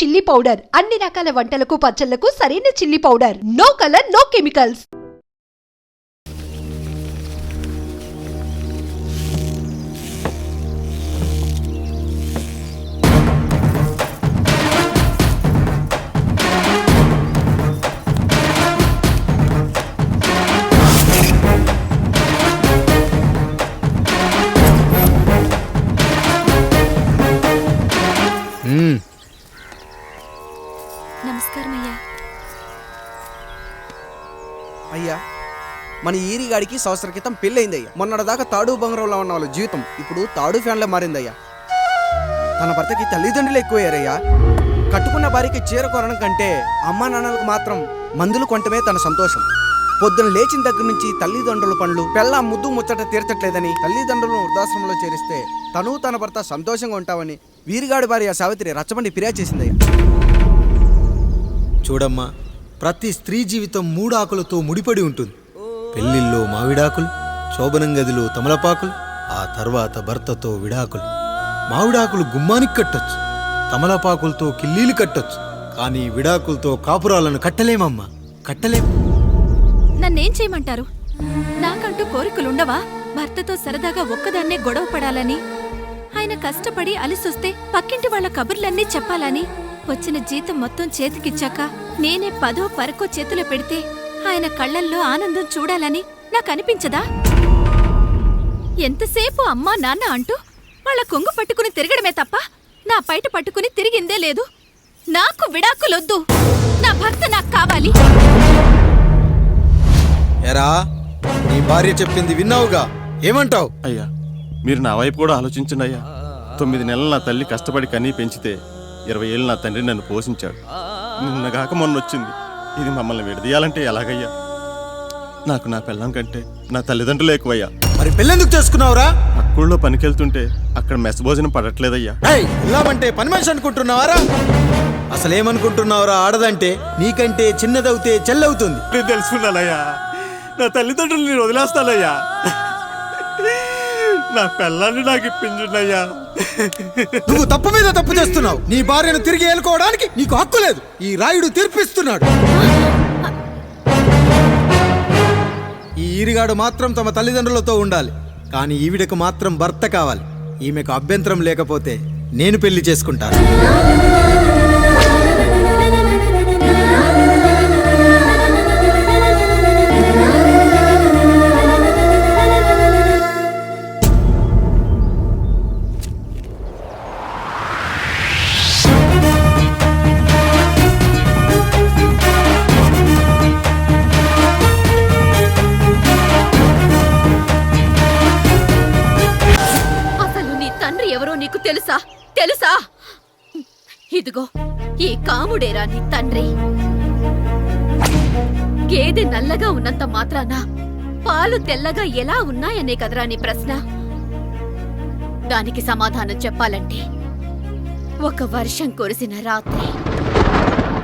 Chilli powder అన్ని రకాల వంటలకు పచ్చళ్లకు సరైన chilli powder. No colour no chemicals. నమస్కారం అయ్యా. అయ్యా, మన ఈరిగాడికి సంవత్సరం క్రితం పెళ్ళయిందయ్యా. మొన్నటిదాకా తాడు బంగారంలో ఉన్న వాళ్ళ జీవితం ఇప్పుడు తాడు ఫ్యాన్లో మారిందయ్యా. తన భర్తకి తల్లిదండ్రులు ఎక్కువయ్యారయ్యా. కట్టుకున్న భార్యకి చీర కొనడం కంటే అమ్మా నాన్నలకు మాత్రం మందులు కొనటమే తన సంతోషం. పొద్దున లేచిన దగ్గర నుంచి తల్లిదండ్రుల పనులు పెళ్ళ ముద్దు ముచ్చట తీర్చట్లేదని తల్లిదండ్రులను వృద్ధాశ్రమంలో చేరిస్తే తను తన భర్త సంతోషంగా ఉంటామని వీరిగాడి భార్య సావిత్రి రచ్చబండి ఫిర్యాదు చేసిందయ్యా. చూడమ్మా, ప్రతి స్త్రీ జీవితం 3 ఆకులతో ముడిపడి ఉంటుంది. పెళ్లిల్లో మావిడాకులు, శోభనం గదిలో తమలపాకులు, ఆ తర్వాత భర్తతో విడాకులు. మావిడాకులు గుమ్మానికి కట్టొచ్చు, తమలపాకులతో కిల్లీలు కట్టొచ్చు, కానీ విడాకులతో కాపురాలను కట్టలేమమ్మా, కట్టలేం. నన్నేం చేయమంటారు? నాకంటూ కోరికలుండవా? భర్తతో సరదాగా ఒక్కదాన్నే గొడవ పడాలని, ఆయన కష్టపడి అలిసొస్తే పక్కింటి వాళ్ళ కబుర్లన్నీ చెప్పాలని, వచ్చిన జీతం మొత్తం చేతికిచ్చాక నేనే 10వ పరకో చేతిలో పెడితే ఆయన కళ్ళల్లో ఆనందం చూడాలని నాకనిపించదా? ఎంతసేపు అమ్మా నాన్న అంటూ వాళ్ళ కొంగు పట్టుకుని తిరగడమే తప్ప నా పైట పట్టుకుని తిరిగిందే లేదు. నాకు విడాకులొద్దు, నా భర్త నాకు కావాలి. ఎరా, నీ భార్య చెప్పింది విన్నావుగా, ఏమంటావు? అయ్యా, మీరు నా వైపు కూడా ఆలోచించండి అయ్యా. 9 నెలలు నా తల్లి కష్టపడి కన్నీ పెంచితే 20 ఏళ్ళు నా తండ్రి నన్ను పోషించాడు. నిన్నగాక మొన్న వచ్చింది. ఇది మమ్మల్ని విడదీయాలంటే ఎలాగయ్యా? నాకు నా పెళ్ళం కంటే నా తల్లిదండ్రులు ఎక్కువయ్యా. మరి పెళ్ళెందుకు చేసుకున్నావురా? అక్కుల్లో పనికెళ్తుంటే అక్కడ మెస్ భోజనం పడట్లేదయ్యా. ఇలామంటే పని మనిషి అనుకుంటున్నావారా? అసలేమనుకుంటున్నావురా? ఆడదంటే నీకంటే చిన్నదవుతే చెల్లవుతుంది. నేను తెలుసుకున్నానయ్యా, నా తల్లిదండ్రులు నేను వదిలేస్తానయ్యా. నా పెళ్ళాన్ని నాకు ఇప్పించున్నాయ్యా. నువ్వు తప్పు మీద తప్పు చేస్తున్నావు. నీ భార్యను తిరిగి ఏలుకోవడానికి నీకు హక్కు లేదు. ఈ రాయుడు తీర్పిస్తున్నాడు. ఈ ఈరిగాడు మాత్రం తమ తల్లిదండ్రులతో ఉండాలి, కానీ ఈవిడకు మాత్రం భర్త కావాలి. ఈమెకు అభ్యంతరం లేకపోతే నేను పెళ్లి చేసుకుంటాను. తెలుసా? ఇదిగో ఈ కాముడేరా నీ తండ్రి. గేదె నల్లగా ఉన్నంత మాత్రాన పాలు తెల్లగా ఎలా ఉన్నాయనే కదరా నీ ప్రశ్న. దానికి సమాధానం చెప్పాలంటే ఒక వర్షం కురిసిన రాత్రి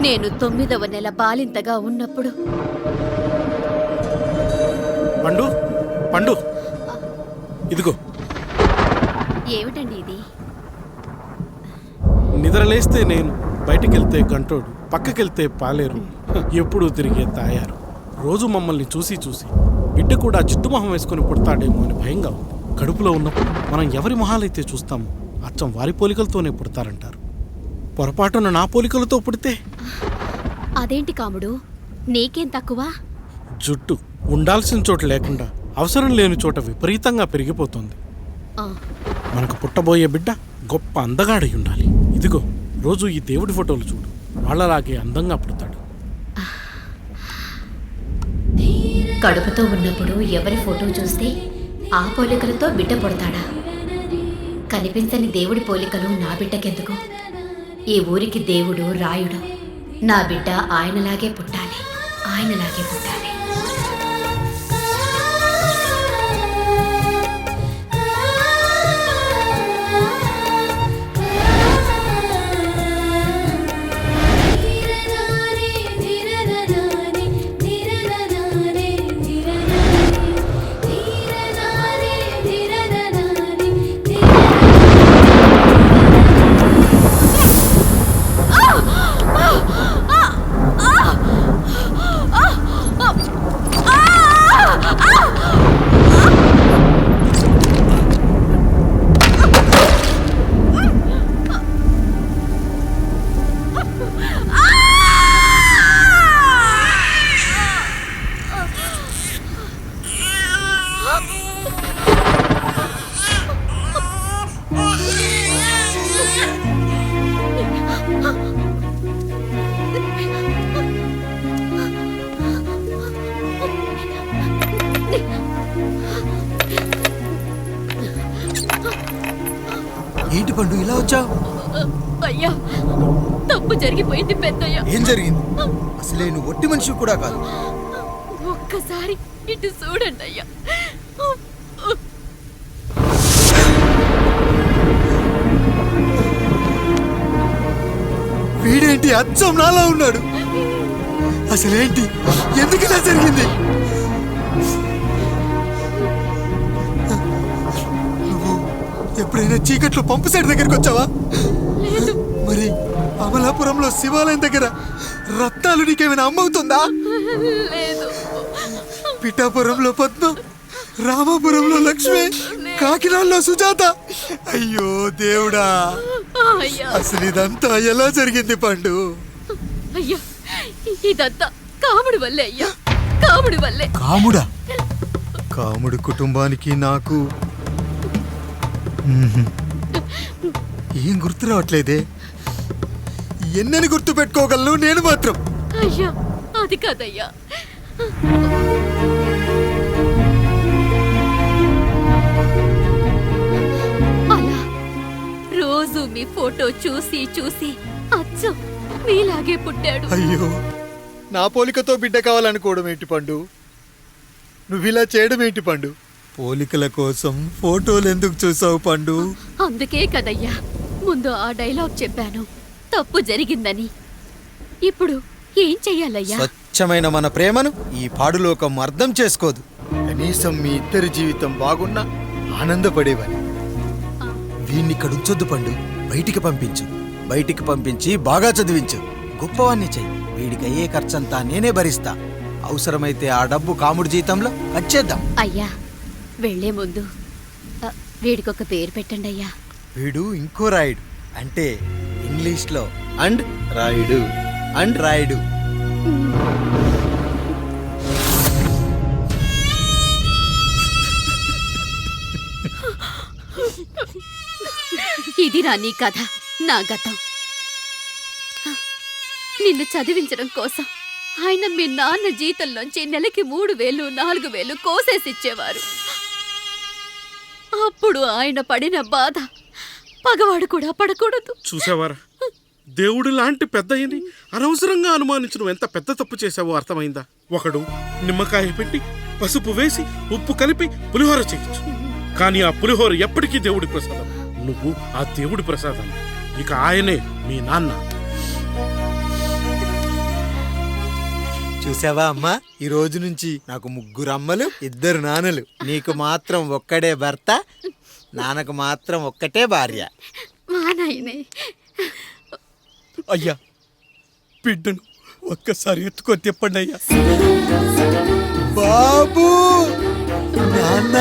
నేను 9వ నెల బాలింతగా ఉన్నప్పుడు. పండు పండు, ఇదిగో. ఏమిటండి ఇది? నిద్రలేస్తే నేను, బయటికెళ్తే కంట్రోడు, పక్కకెళ్తే పాలేరు, ఎప్పుడూ తిరిగే తాయారు. రోజు మమ్మల్ని చూసి బిడ్డ కూడా చిట్టుమొహం వేసుకుని పుడతాడేమో అని భయంగా ఉంది. కడుపులో ఉన్నప్పుడు మనం ఎవరి మొహాలైతే చూస్తామో అచ్చం వారి పోలికలతోనే పుడతారంటారు. పొరపాటున నా పోలికలతో పుడితే? అదేంటి కాముడు, నీకేం తక్కువ? జుట్టు ఉండాల్సిన చోట లేకుండా అవసరం లేని చోట విపరీతంగా పెరిగిపోతుంది. మనకు పుట్టబోయే బిడ్డ గొప్ప అందగాడై ఉండాలి. ఇదిగో, రోజు ఈ దేవుడి ఫోటోలు చూడు, వాళ్ళలాగే అందంగా పుడతాడు. కడుపుతో ఉన్నప్పుడు ఎవరి ఫోటో చూస్తే ఆ పోలికలతో బిడ్డ పుడతాడా? కనిపించని దేవుడి పోలికలు నా బిడ్డకెందుకు? ఈ ఊరికి దేవుడు రాయుడు. నా బిడ్డ ఆయనలాగే పుట్టాలి, ఆయనలాగే పుట్టాలి. ఏంటి పండు ఇలా వచ్చావు? అయ్యా, తప్పు జరిగిపోయింది పెద్దయ్యా. ఏం జరిగింది? అసలే నువ్వు ఒట్టి మనిషి కూడా కాదు. ఒక్కసారి ఇటు చూడండి అయ్యా. వీడేంటి అచ్చం నాలా ఉన్నాడు? అసలేంటి, ఎందుకు ఇలా జరిగింది? నువ్వు ఎప్పుడైనా చీకట్లో పంపు సైడ్ దగ్గరికి వచ్చావా? మరి అమలాపురంలో శివాలయం దగ్గర రత్నాలు నీకేమైనా అమ్మవుతుందా? లేదు. పిఠాపురంలో పద్మ, రామాపురంలో లక్ష్మి, కాకినాడలో సుజాత. అయ్యో దేవుడా, అయ్యా అసలు ఇదంతా ఎలా జరిగింది పండు? అయ్యా, ఇదంతా కాముడి వల్లే అయ్యా, కాముడి వల్లే. కాముడా? కాముడు కుటుంబానికి నాకు ఏం గుర్తు రావట్లేదే. ఎన్నని గుర్తు పెట్టుకోగలను నేను మాత్రం? అయ్యా, అది కాదయ్యా. అలా రోజు మీ ఫోటో చూసి చూసి అచ్చం మీలాగే పుట్టాడు. అయ్యో, నా పోలికతో బిడ్డ కావాలనుకోవడం ఏంటి పండు? నువ్విలా చేయడం ఏంటి పండు? పోలికల కోసం ఫోటోలు ఎందుకు చూసావు పండు? అందుకే కదయ్యా ముందు ఆ డైలాగ్ చెప్పాను, తప్పు జరిగిందని. ఇప్పుడు ఏం చెయ్యాలయ్యా? స్వచ్ఛమైన మన ప్రేమను ఈ పాడులోకం అర్థం చేసుకోదు. కనీసం మీ ఇద్దరి జీవితం బాగున్నా ఆనందపడేవాని. వీణ్ణి ఇక్కడ ఉంచొద్దు పండు, బయటికి పంపించు. బయటికి పంపించి బాగా చదివించు, గొప్పవాణ్ణి చెయ్యి. వీడికి అయ్యే ఖర్చంతా నేనే భరిస్తా. అవసరమైతే ఆ డబ్బు కాముడి జీతంలో వచ్చేద్దాం. అయ్యా, వెళ్లే ముందు వీడికొక పేరు పెట్టండి అయ్యా. వీడు ఇంకో రాయుడు, అంటే ఇంగ్లీష్లో అండ్ రాయుడు, అండ్ రాయుడు. ఇది రా నీ కథ, నా గతం. నిన్ను చదివించడం కోసం ఆయన మీ నాన్న జీతంలోంచి నెలకి 3,000, 4,000 కోసేసిచ్చేవారు. అప్పుడు ఆయన పడిన బాధ పగవాడు కూడా పడకూడదు. చూసావారా, దేవుడు లాంటి పెద్దయ్యని అనవసరంగా అనుమానించు ఎంత పెద్ద తప్పు చేశావో అర్థమైందా? ఒకడు నిమ్మకాయ పెట్టి పసుపు వేసి ఉప్పు కలిపి పులిహోర చేయొచ్చు, కానీ ఆ పులిహోర ఎప్పటికీ దేవుడి ప్రసాదం. నువ్వు ఆ దేవుడి ప్రసాదం. ఇక ఆయనే మీ నాన్న. చూసావా అమ్మా, ఈ రోజు నుంచి నాకు 3 అమ్మలు, 2 నాన్నలు. నీకు మాత్రం ఒక్కడే భర్త, నాన్నకు మాత్రం ఒక్కటే భార్య. మా నాయనే. అయ్యా, బిడ్డను ఒక్కసారి ఎత్తుకొని తిప్పండి అయ్యా. బాబు, నాన్న,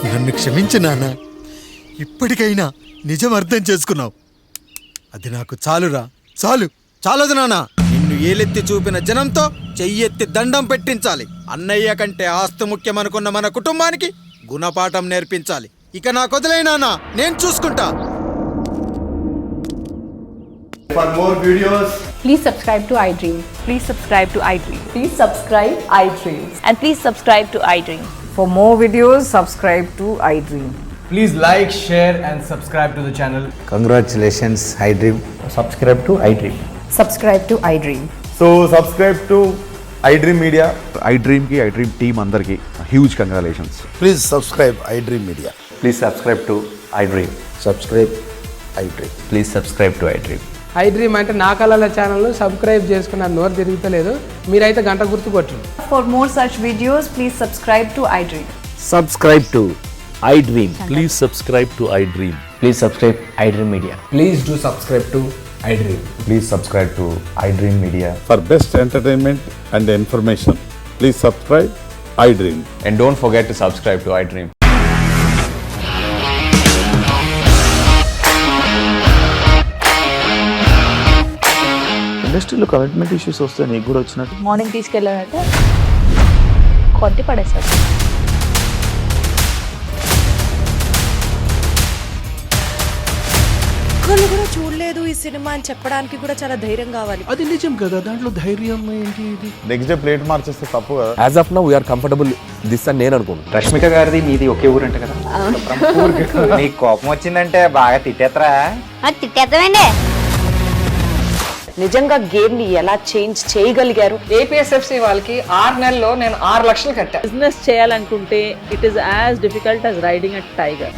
నన్ను క్షమించు నాన్న. ఇప్పటికైనా నిజం అర్థం చేసుకున్నావు. అది నాకు చాలురా, చాలు. చాలదు నాన్న, నిన్ను ఏలెత్తి చూపిన జనంతో చెయ్యెత్తి దండం పెట్టించాలి. అన్నయ్య కంటే ఆస్తు ముఖ్యమనుకున్న మన కుటుంబానికి గుణపాఠం నేర్పించాలి. ఇక నాకు వదిలేయ్ నాన్న, నేను చూసుకుంటా. For more videos, Please subscribe to iDream. Please subscribe to iDream. Please subscribe iDream. And please subscribe to iDream. For more videos, subscribe to iDream. please like, share and subscribe to the channel. Congratulations, iDream. Subscribe to iDream. Subscribe to iDream. So subscribe to iDream Media. iDream ki iDream team andarki huge congratulations. Please subscribe iDream Media. Please subscribe to iDream. Subscribe iDream. Please subscribe to iDream. iDream అంటే నా కళల channel subscribe చేసుకున్న నోరు తిరుగుతలేదు, మీరైతే గంట గుర్తు కొట్టండి. For more such videos, please subscribe to iDream. Subscribe to iDream. Please subscribe to iDream. Please subscribe iDream Media. Please do subscribe to iDream. Please subscribe to iDream Media. For best entertainment and information, please subscribe iDream. And don't forget to subscribe to iDream. ఇండస్ట్రీలో commitment issues వస్తే నీకు కూడా వచ్చినట్టు morning తీసుకెళ్ళారంటే కొట్టి పడేశారు. ఒక్కళ్ళు కూడా చూడలేదు ఈ సినిమా అని చెప్పడానికి కూడా చాలా ధైర్యం కావాలి. అది నిజం కదా, దాంట్లో ధైర్యం ఏంటి? ఇది నెక్స్ట్ డే ప్లేట్ మార్చేస్తే తప్పు కదా. As of now we're comfortable this అని నేను అనుకుంటున్నాను. రష్మిక గారిది మీది ఒకే ఊరంట కదా. నీకు కోపం వచ్చిందంటే బాగా తిట్టేత్తరా? తిట్టేద్దామండి. నిజంగా గేమ్ ని ఎలా చేంజ్ చేయగలిగారు? ఏపీఎస్ఎఫ్సి వాళ్ళకి 6 నెలల్లో నేను 6 లక్షలు కట్టా. బిజినెస్ చేయాలనుకుంటే it is as difficult as riding a tiger.